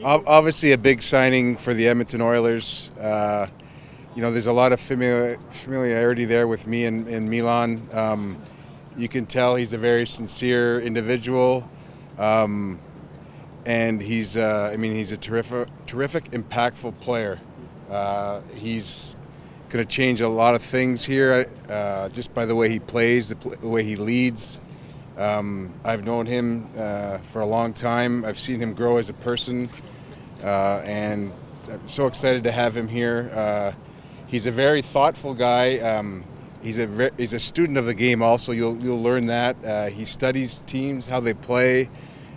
Obviously, a big signing for the Edmonton Oilers. There's a lot of familiarity there with me and Milan. You can tell he's a very sincere individual, and he's a terrific, impactful player. He's going to change a lot of things here just by the way he plays, the way he leads. I've known him for a long time. I've seen him grow as a person, and I'm so excited to have him here. He's a very thoughtful guy. He's a student of the game. Also, you'll learn that he studies teams, how they play.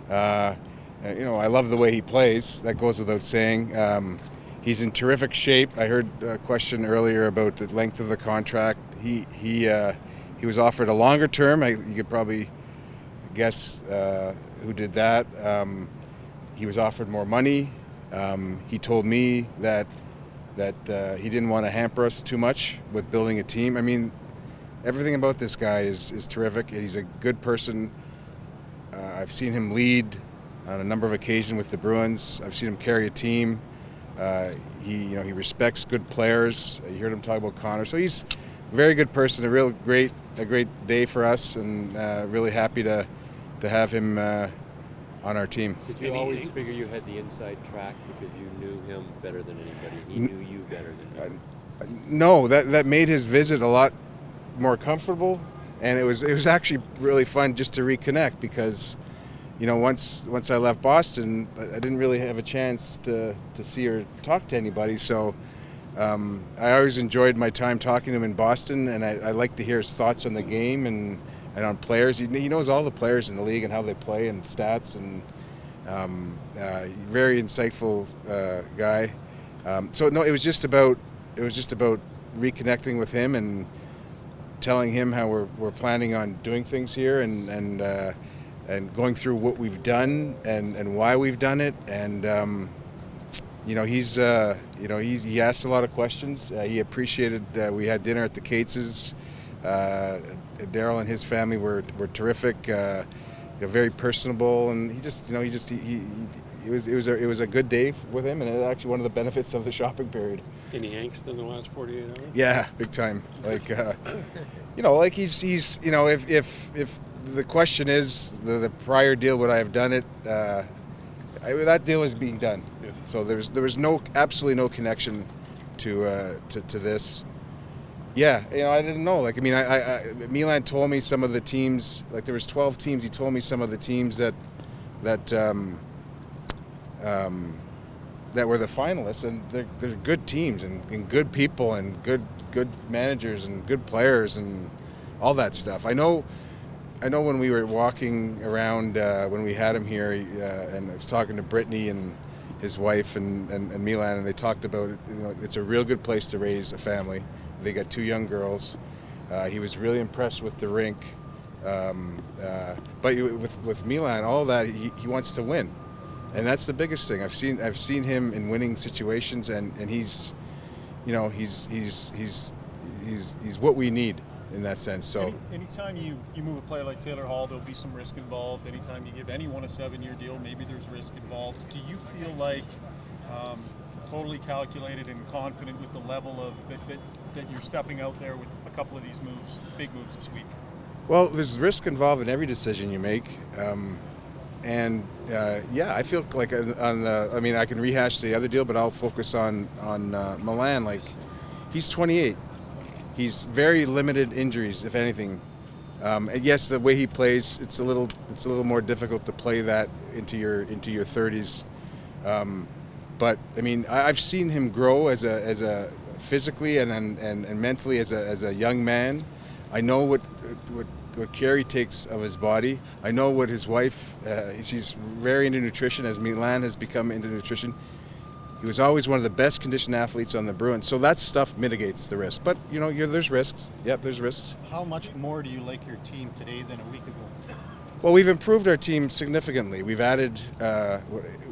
I love the way he plays. That goes without saying. He's in terrific shape. I heard a question earlier about the length of the contract. He was offered a longer term. You could probably guess who did that. He was offered more money. He told me that he didn't want to hamper us too much with building a team. I mean, everything about this guy is terrific, and he's a good person. I've seen him lead on a number of occasions with the Bruins. I've seen him carry a team. He respects good players. You heard him talk about Connor. So he's a very good person. A great day for us, and really happy to have him on our team. Did you always figure you had the inside track because you knew him better than anybody? He knew you better than you? No, that made his visit a lot more comfortable, and it was actually really fun just to reconnect because, once I left Boston, I didn't really have a chance to see or talk to anybody. So I always enjoyed my time talking to him in Boston, and I like to hear his thoughts on the game and on players. He knows all the players in the league and how they play and stats, and very insightful guy. It was just about reconnecting with him and telling him how we're planning on doing things here and going through what we've done and why we've done it. And he asked a lot of questions. He appreciated that we had dinner at the Cates'. Daryl and his family were terrific. Very personable, and it was a good day with him, and it was actually one of the benefits of the shopping period. Any angst in the last 48 hours? Yeah, big time. If the question is the prior deal, would I have done it? That deal is being done. Yeah. So there was absolutely no connection to this. Yeah, I didn't know. Milan told me some of the teams. There was 12 teams. He told me some of the teams that were the finalists, and they're good teams and good people and good managers and good players and all that stuff. I know when we were walking around when we had him here, and I was talking to Brittany and his wife and Milan, and they talked about it. It's a real good place to raise a family. They got 2 young girls. He was really impressed with the rink, but with Milan, all that he wants to win, and that's the biggest thing. I've seen him in winning situations, and he's what we need in that sense. So anytime you move a player like Taylor Hall, there'll be some risk involved. Anytime you give anyone a 7-year deal, maybe there's risk involved. Do you feel like totally calculated and confident with the level of that you're stepping out there with a couple of these big moves this week? Well, there's risk involved in every decision you make, I feel like I can rehash the other deal, but I'll focus on Milan. He's 28. He's very limited injuries, if anything. And yes, the way he plays, it's a little more difficult to play that into your 30s. But I've seen him grow as a physically and mentally as a young man. I know what care he takes of his body. I know what his wife. She's very into nutrition, as Milan has become into nutrition. He was always one of the best conditioned athletes on the Bruins, so that stuff mitigates the risk. But there's risks. Yep, there's risks. How much more do you like your team today than a week ago? Well, we've improved our team significantly. We've added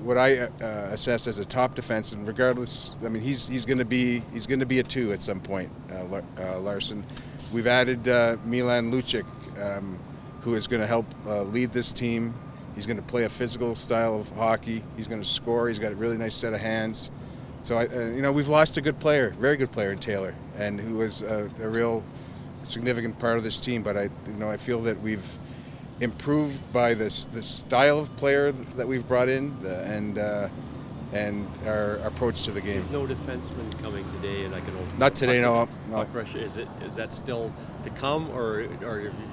what I assess as a top defense, and regardless, he's going to be a 2 at some point. Larson. We've added Milan Lucic, who is going to help lead this team. He's going to play a physical style of hockey. He's going to score. He's got a really nice set of hands. So we've lost a good player, very good player in Taylor, and who was a real significant part of this team. But I feel that we've improved by the style of player that we've brought in, and our approach to the game. There's no defenseman coming today, and I can. Not today, no. Puck rush, is that still to come, or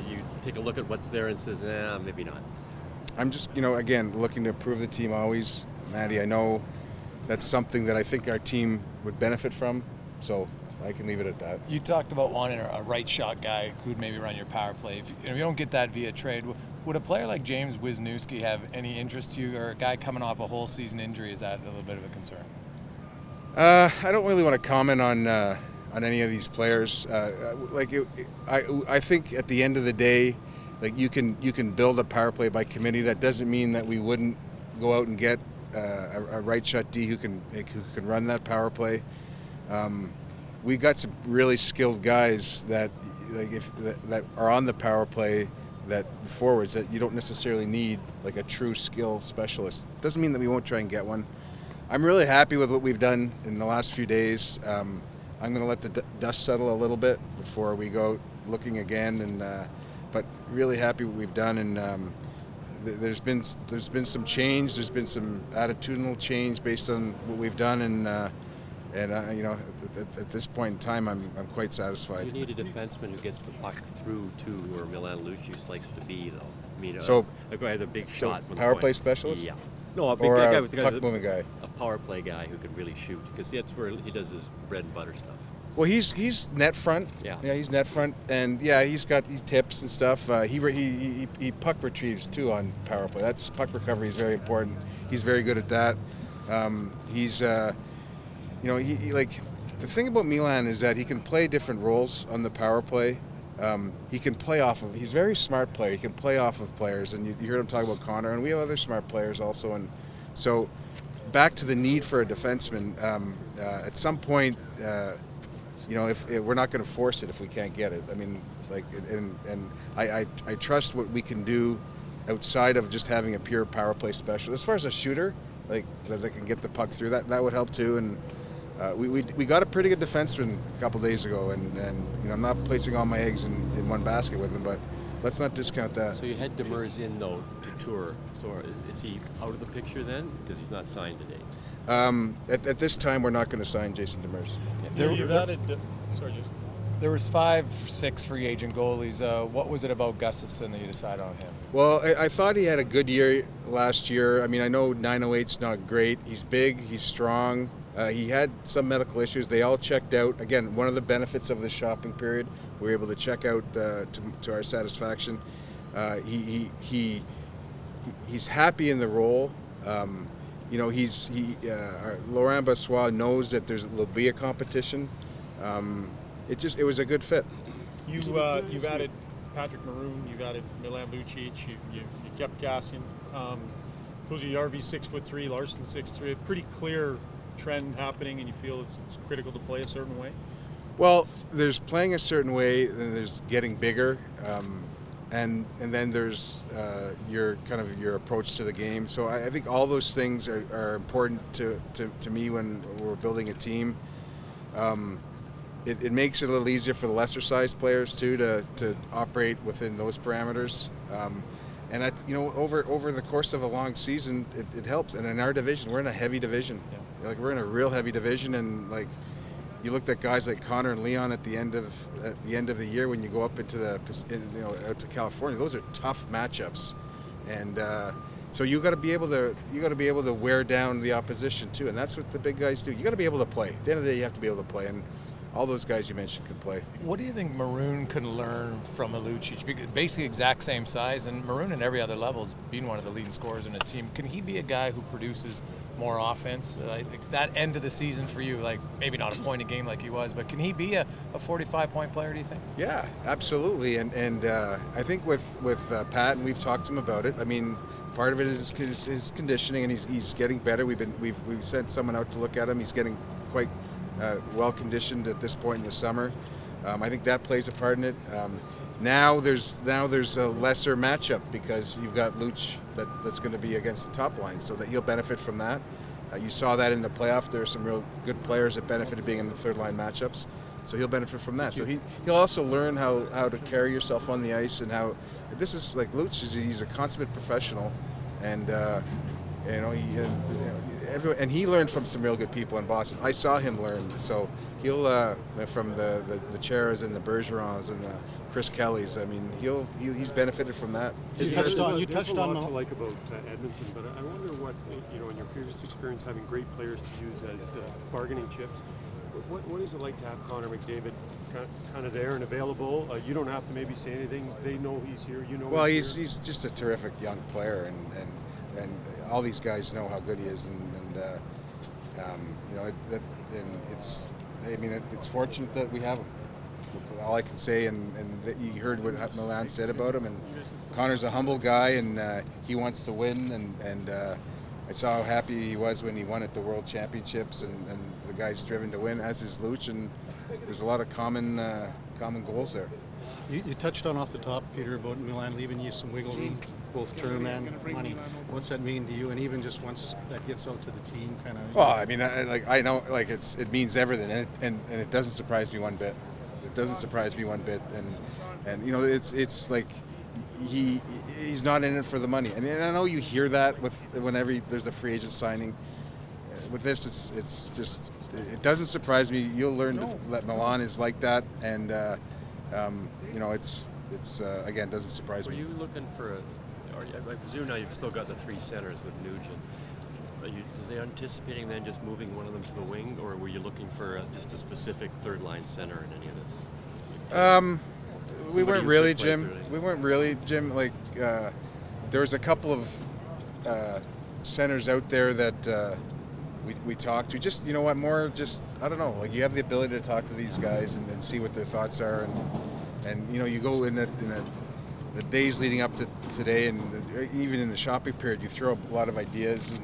you take a look at what's there and says, maybe not. I'm just, again, looking to improve the team always. Maddie, I know that's something that I think our team would benefit from, so I can leave it at that. You talked about wanting a right shot guy who'd maybe run your power play. If you don't get that via trade, would a player like James Wisniewski have any interest to you, or a guy coming off a whole season injury, is that a little bit of a concern? I don't really want to comment on any of these players. I think at the end of the day, like you can build a power play by committee. That doesn't mean that we wouldn't go out and get a right shot D who can run that power play. We got some really skilled guys that are on the power play, that forwards that you don't necessarily need like a true skill specialist. Doesn't mean that we won't try and get one. I'm really happy with what we've done in the last few days. I'm going to let the dust settle a little bit before we go looking again, but really happy with what we've done, and there's been some change. There's been some attitudinal change based on what we've done, and at this point in time, I'm quite satisfied. You need a defenseman who gets the puck through to where Milan Lucic likes to be, though. I mean, a guy with a big shot. From power the play point. specialist? Yeah. No, a big or guy a with the puck-moving guy. A power play guy who can really shoot, because that's where he does his bread and butter stuff. Well, he's net front. Yeah, he's net front, and he's got these tips and stuff. He puck retrieves too on power play. That's puck recovery is very important. He's very good at that. He's the thing about Milan is that he can play different roles on the power play. He can play off of. He's a very smart player. He can play off of players, and you heard him talk about Connor, and we have other smart players also. And so, back to the need for a defenseman. At some point, if we're not going to force it if we can't get it. I mean, I trust what we can do outside of just having a pure power play specialist. As far as a shooter, that can get the puck through, that would help too. And we got a pretty good defenseman a couple days ago, and I'm not placing all my eggs in one basket with him, but let's not discount that. So you had Demers in though to tour. So is he out of the picture then, because he's not signed today? At this time, we're not going to sign Jason Demers. You've added. Sorry, Jason. There was 5-6 free agent goalies. What was it about Gustafsson that you decided on him? Well, I thought he had a good year last year. I mean, I know 908's not great. He's big. He's strong. He had some medical issues. They all checked out. Again, one of the benefits of the shopping period, we were able to check out to our satisfaction. He's happy in the role. Laurent Brossoit knows that there'll be a competition. It was a good fit. You've added Patrick Maroon. You've added Milan Lucic. You kept Cassian. Told you RV's 6'3", Larson 6'3". A pretty clear trend happening, and you feel it's critical to play a certain way? Well, there's playing a certain way, and there's getting bigger, and then there's your approach to the game. So I think all those things are important to me when we're building a team. It makes it a little easier for the lesser sized players too to operate within those parameters. And over the course of a long season, it helps. And in our division, we're in a heavy division. Yeah. We're in a real heavy division, and you looked at guys like Connor and Leon at the end of the year when you go up into out to California. Those are tough matchups, and so you got to be able to wear down the opposition too, and that's what the big guys do. You got to be able to play. At the end of the day, you have to be able to play, and all those guys you mentioned can play. What do you think Maroon can learn from a Lucic? Because basically exact same size, and Maroon at every other level has been one of the leading scorers in his team. Can he be a guy who produces more offense? That end of the season for you, maybe not a point a game like he was, but can he be a 45-point player, do you think? Yeah, absolutely. And I think with Pat, and we've talked to him about it, I mean, part of it is his conditioning, and he's getting better. We've sent someone out to look at him. He's getting quite well conditioned at this point in the summer. I think that plays a part in it. now there's a lesser matchup because you've got Luch that's going to be against the top line, so that he'll benefit from that. You saw that in the playoff. There are some real good players that benefited being in the third line matchups, so he'll benefit from that. So he'll also learn how to carry yourself on the ice and how this is like Luch he's a consummate professional, and and he learned from some real good people in Boston. I saw him learn, so he'll from the Charas and the Bergerons and the Chris Kellys. I mean, he's benefited from that. You There's touched a on lot to to like about Edmonton, but I wonder what, in your previous experience having great players to use as bargaining chips, what is it like to have Connor McDavid kind of there and available? You don't have to maybe say anything. They know he's here. You know. Well, he's he's just a terrific young player, and all these guys know how good he is, and it's fortunate that we have him. That's all I can say, and that you heard what Milan said about him, and Connor's a humble guy, and he wants to win, and I saw how happy he was when he won at the World Championships, and the guy's driven to win, as is Luch, and there's a lot of common goals there. You touched on off the top, Peter, about Milan leaving you some wiggle room, both term and money. What's that mean to you? And even just once that gets out to the team, kind of. Well, I mean, I know, like it means everything, and it doesn't surprise me one bit. It doesn't surprise me one bit, and it's like he's not in it for the money, and I know you hear that whenever there's a free agent signing. With this, it's just it doesn't surprise me. You'll learn that Milan is like that, and it's again doesn't surprise me. Were you looking for I presume now you've still got the three centers with Nugent. Is they anticipating then just moving one of them to the wing, or were you looking for just a specific third line center in any of this? We weren't really, Jim. We weren't really, Jim. Like there was a couple of centers out there that we talked to. Just more just I don't know. Like you have the ability to talk to these guys and see what their thoughts are, and you go in the days leading up to today, and even in the shopping period, you throw a lot of ideas,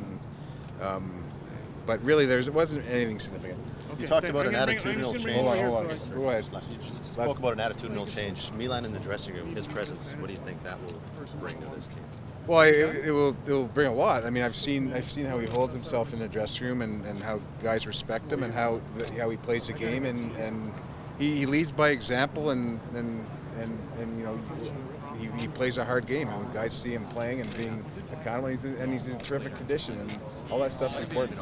but really it wasn't anything significant. You talked about an attitudinal change. Hold on. Go ahead. You spoke about an attitudinal change. Milan in the dressing room, his presence. What do you think that will bring to this team? Well, it will bring a lot. I mean, I've seen how he holds himself in the dressing room, and how guys respect him, and how he plays the game, and he leads by example, and he plays a hard game. And guys see him playing and being accountable, and he's in terrific condition, and all that stuff's important.